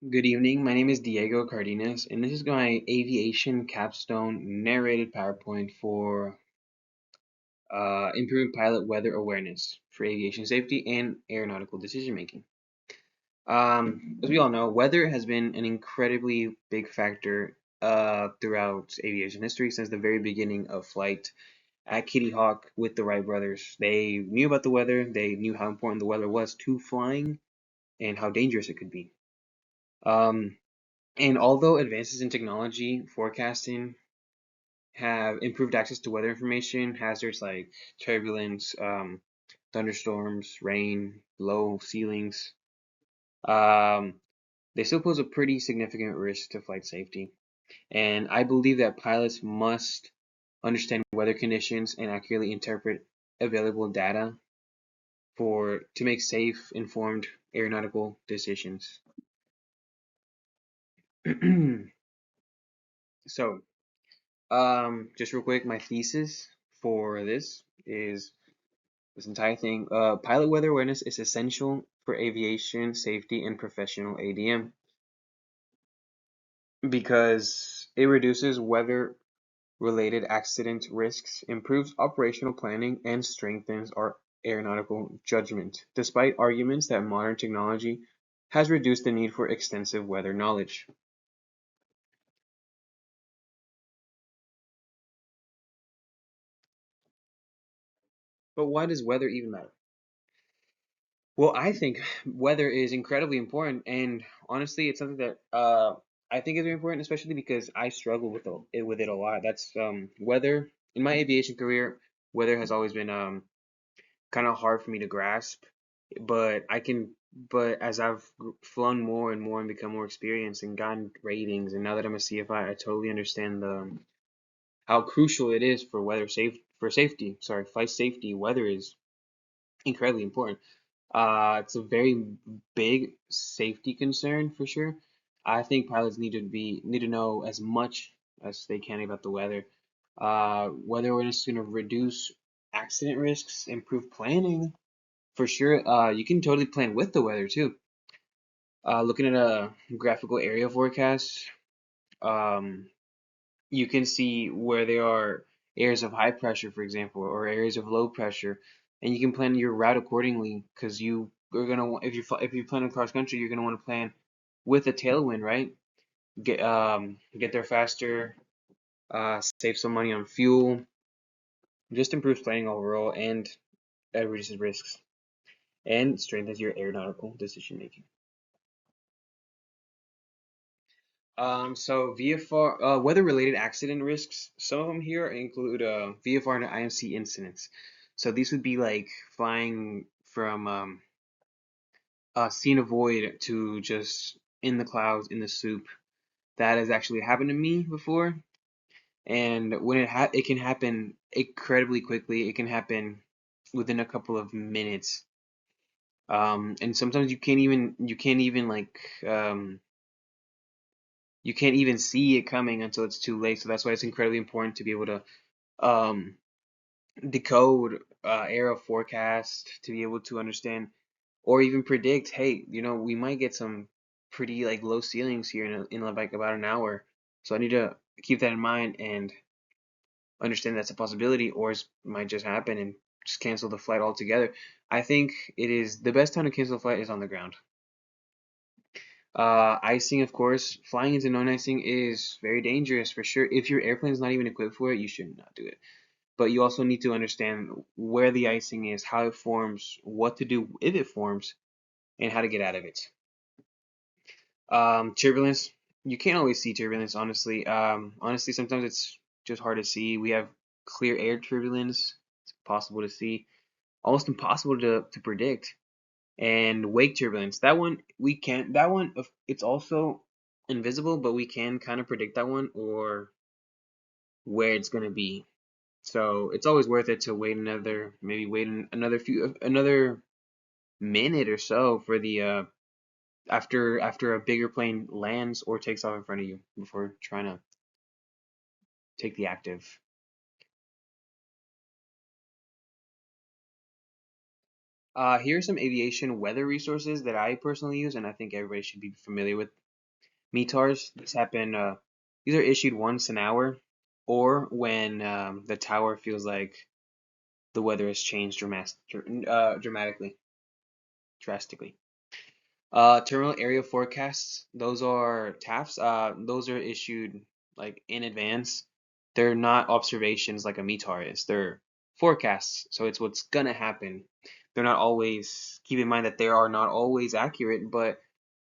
Good evening. My name is Diego Cardenas, and this is my aviation capstone narrated PowerPoint for improving pilot weather awareness for aviation safety and aeronautical decision making. As we all know, weather has been an incredibly big factor throughout aviation history since the very beginning of flight at Kitty Hawk with the Wright brothers. They knew about the weather, they knew how important the weather was to flying and how dangerous it could be. Um, And although advances in technology forecasting have improved access to weather information, hazards like turbulence, thunderstorms, rain, low ceilings, um, they still pose a pretty significant risk to flight safety. And I believe that pilots must understand weather conditions and accurately interpret available data for to make safe, informed aeronautical decisions. So, just real quick, my thesis for this entire thing. Pilot weather awareness is essential for aviation safety and professional ADM because it reduces weather-related accident risks, improves operational planning, and strengthens our aeronautical judgment, despite arguments that modern technology has reduced the need for extensive weather knowledge. But why does weather even matter? Well, I think weather is incredibly important, and honestly, it's something that I think is very important, especially because I struggle with it a lot. That's weather in my aviation career. Weather has always been kind of hard for me to grasp, but I can. But as I've flown more and more and become more experienced and gotten ratings, and now that I'm a CFI, I totally understand the how crucial it is for safety. Sorry, flight safety. Weather is incredibly important. It's a very big safety concern for sure. I think pilots need to know as much as they can about the weather. Weather awareness is going to reduce accident risks, improve planning for sure. You can totally plan with the weather too. Looking at a graphical area forecast, um, you can see where there are areas of high pressure, for example, or areas of low pressure, and you can plan your route accordingly because you are gonna if you plan across country, you're gonna want to plan with a tailwind, right? Get there faster, save some money on fuel, just improves planning overall, and reduces risks and strengthens your aeronautical decision making. So VFR, weather-related accident risks. Some of them here include VFR and IMC incidents. So these would be like flying from seeing a void to just in the clouds in the soup. That has actually happened to me before, and when it can happen incredibly quickly. It can happen within a couple of minutes. And sometimes you can't even like you can't even see it coming until it's too late. So that's why it's incredibly important to be able to um, decode era forecast to be able to understand or even predict, hey, we might get some pretty like low ceilings here in like about an hour. So I need to keep that in mind and understand that's a possibility, or it might just happen and just cancel the flight altogether. I think it is the best time to cancel a flight is on the ground. Icing, of course, flying into non-icing is very dangerous for sure. If your airplane is not even equipped for it, you should not do it. But you also need to understand where the icing is, how it forms, what to do if it forms, and how to get out of it. Turbulence, you can't always see turbulence, honestly. Honestly, sometimes it's just hard to see. We have clear air turbulence, it's possible to see, almost impossible to predict. And wake turbulence, that one we can't, that one, it's also invisible, but we can kind of predict that one or where it's going to be. So it's always worth it to another minute or so for the after a bigger plane lands or takes off in front of you before trying to take the active. Here are some aviation weather resources that I personally use and I think everybody should be familiar with. METARs, these are issued once an hour, or when the tower feels like the weather has changed dramatically, drastically. Terminal area forecasts, those are TAFs. Those are issued like in advance. They're not observations like a METAR is. They're forecasts, so it's what's gonna happen. They're not always, keep in mind that they are not always accurate, but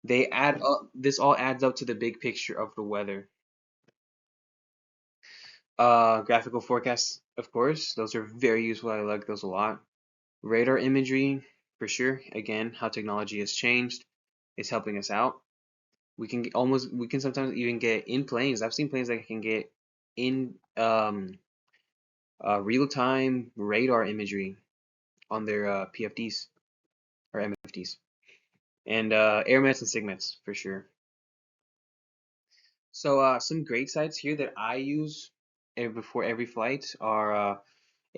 they add up. This all adds up to the big picture of the weather. Graphical forecasts, of course, those are very useful. I like those a lot. Radar imagery, for sure. Again, how technology has changed is helping us out. We can sometimes even get in planes. I've seen planes that can get in real-time radar imagery on their PFDs or MFDs, and airmets and sigmets for sure. So some great sites here that I use before every flight are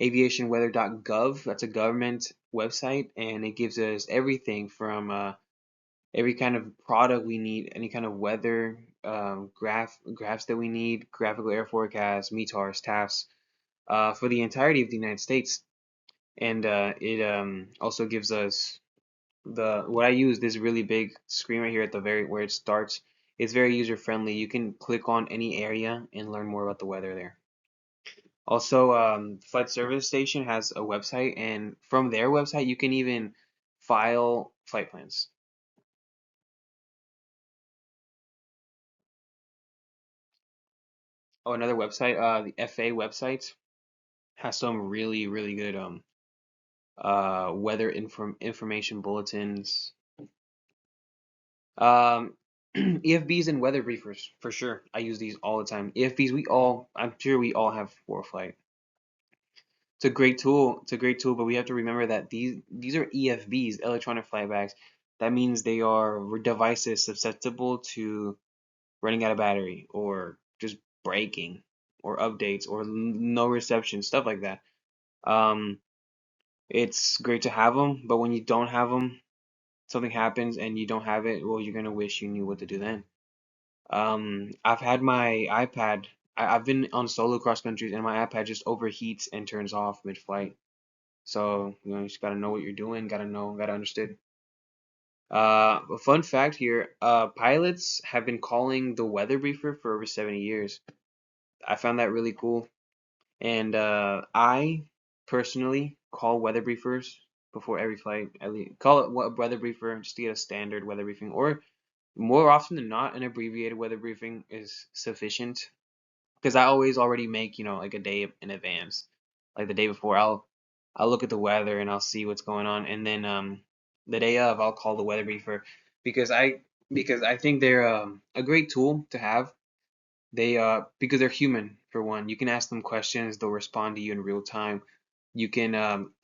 aviationweather.gov. That's a government website, and it gives us everything from every kind of product we need, any kind of weather graphs that we need, graphical air forecasts, METARs, TAFs, for the entirety of the United States. And it also gives us what I use, this really big screen right here at the very where it starts. It's very user friendly. You can click on any area and learn more about the weather there. Also, Flight Service Station has a website, and from their website, you can even file flight plans. Oh, another website, the FA website has some really good weather information bulletins. Um, EFBs and weather briefers for sure. I use these all the time. EFBs, I'm sure we all have for flight. It's a great tool. It's a great tool, but we have to remember that these are EFBs, electronic flight bags. That means they are devices susceptible to running out of battery or just breaking or updates or no reception, stuff like that. Um, it's great to have them, but when you don't have them, something happens and you don't have it, well, you're gonna wish you knew what to do then. I've had my iPad. I've been on solo cross countries and my iPad just overheats and turns off mid-flight. So, you just gotta know what you're doing, gotta understand. A fun fact here, pilots have been calling the weather briefer for over 70 years. I found that really cool. And I personally call weather briefers before every flight. At least call it a weather briefer just to get a standard weather briefing, or more often than not, an abbreviated weather briefing is sufficient. Because I always already make, like a day in advance, like the day before. I'll look at the weather and I'll see what's going on, and then the day of I'll call the weather briefer because I think they're a great tool to have. They because they're human for one. You can ask them questions, they'll respond to you in real time. You can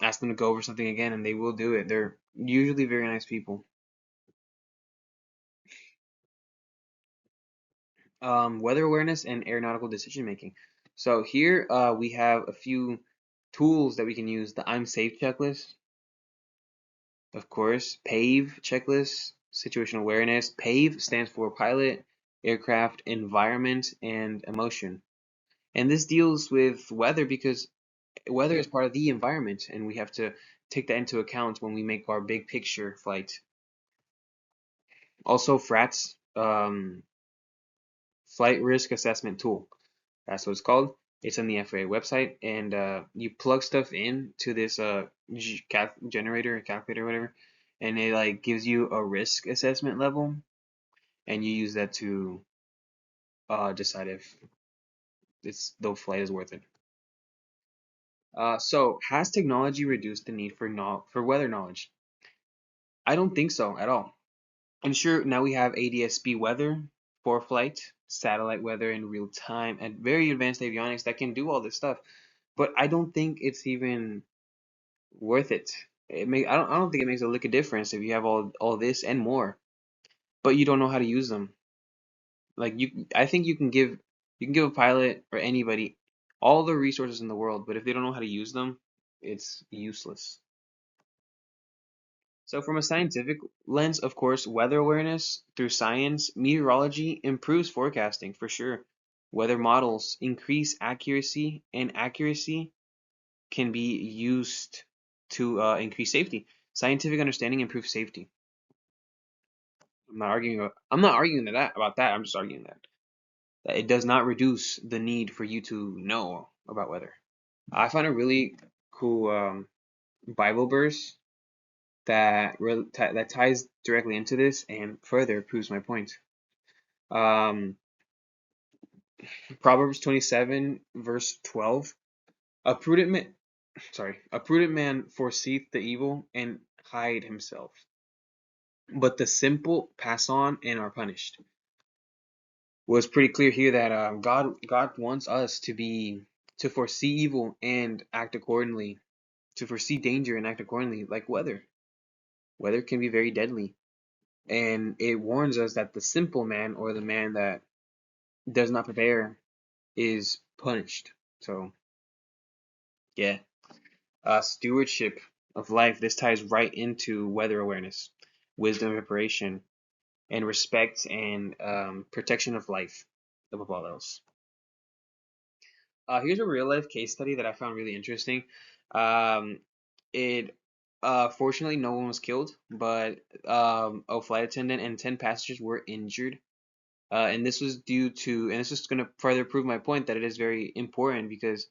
ask them to go over something again, and they will do it. They're usually very nice people. Weather awareness and aeronautical decision making. So here we have a few tools that we can use. The I'm safe checklist, of course. PAVE checklist, situational awareness. PAVE stands for pilot, aircraft, environment, and emotion. And this deals with weather because weather is part of the environment, and we have to take that into account when we make our big picture flight. Also, FRATS, flight risk assessment tool. That's what it's called. It's on the FAA website, and you plug stuff in to this generator, calculator, whatever, and it like gives you a risk assessment level, and you use that to decide if the flight is worth it. So has technology reduced the need for weather knowledge? I don't think so at all. And sure, now we have ADS-B weather for flight, satellite weather in real time, and very advanced avionics that can do all this stuff. But I don't think it's even worth it. I don't think it makes a lick of difference if you have all this and more, but you don't know how to use them. Like I think you can give a pilot or anybody all the resources in the world, but if they don't know how to use them, it's useless. So, from a scientific lens, of course, weather awareness through science, meteorology improves forecasting for sure. Weather models increase accuracy, and accuracy can be used to increase safety. Scientific understanding improves safety. I'm not arguing that about that. I'm just arguing that it does not reduce the need for you to know about weather. I found a really cool Bible verse that ties directly into this and further proves my point. Um, Proverbs 27 verse 12. A prudent man, a prudent man foreseeth the evil and hide himself, but the simple pass on and are punished. Was pretty clear here that God wants us to foresee evil and act accordingly, to foresee danger and act accordingly, like weather. Weather can be very deadly, and it warns us that the simple man or the man that does not prepare is punished. So yeah, stewardship of life. This ties right into weather awareness, wisdom, preparation, and respect and protection of life above all else. Here's a real life case study that I found really interesting. Um, it Fortunately no one was killed, but a flight attendant and 10 passengers were injured. And this was and this is going to further prove my point that it is very important because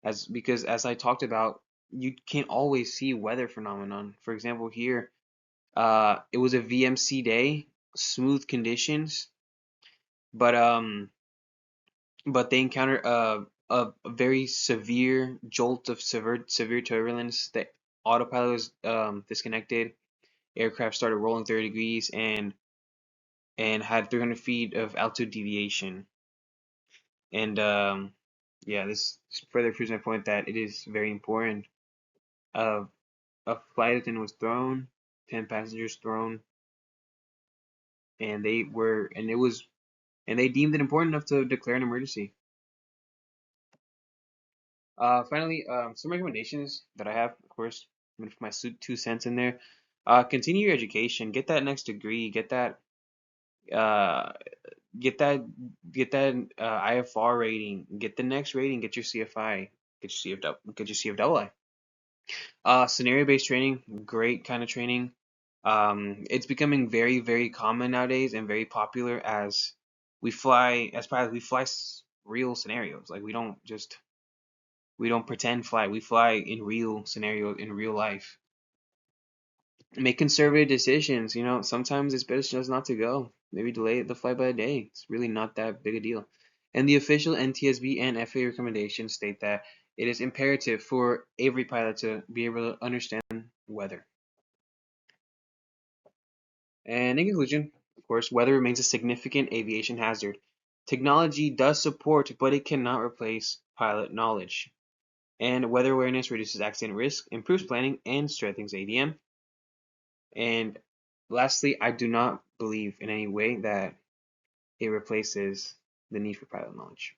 as I talked about, you can't always see weather phenomenon. For example, here, it was a VMC day, smooth conditions, but they encountered a very severe jolt of severe turbulence. The autopilot was disconnected. Aircraft started rolling 30 degrees and had 300 feet of altitude deviation. And yeah, this further proves my point that it is very important. Uh, a flight attendant was thrown, 10 passengers thrown, and they deemed it important enough to declare an emergency. Finally, some recommendations that I have, of course, I'm gonna put my 2 cents in there. Continue your education, get that next degree, uh, get that, IFR rating, get the next rating, get your CFI, get your CFII. Scenario-based training, great kind of training. It's becoming very, very common nowadays and very popular as pilots, we fly real scenarios. Like we don't pretend fly. We fly in real scenarios in real life. Make conservative decisions. Sometimes it's better just not to go. Maybe delay the flight by a day. It's really not that big a deal. And the official NTSB and FAA recommendations state that it is imperative for every pilot to be able to understand weather. And in conclusion, of course, weather remains a significant aviation hazard. Technology does support, but it cannot replace pilot knowledge. And weather awareness reduces accident risk, improves planning, and strengthens ADM. And lastly, I do not believe in any way that it replaces the need for pilot knowledge.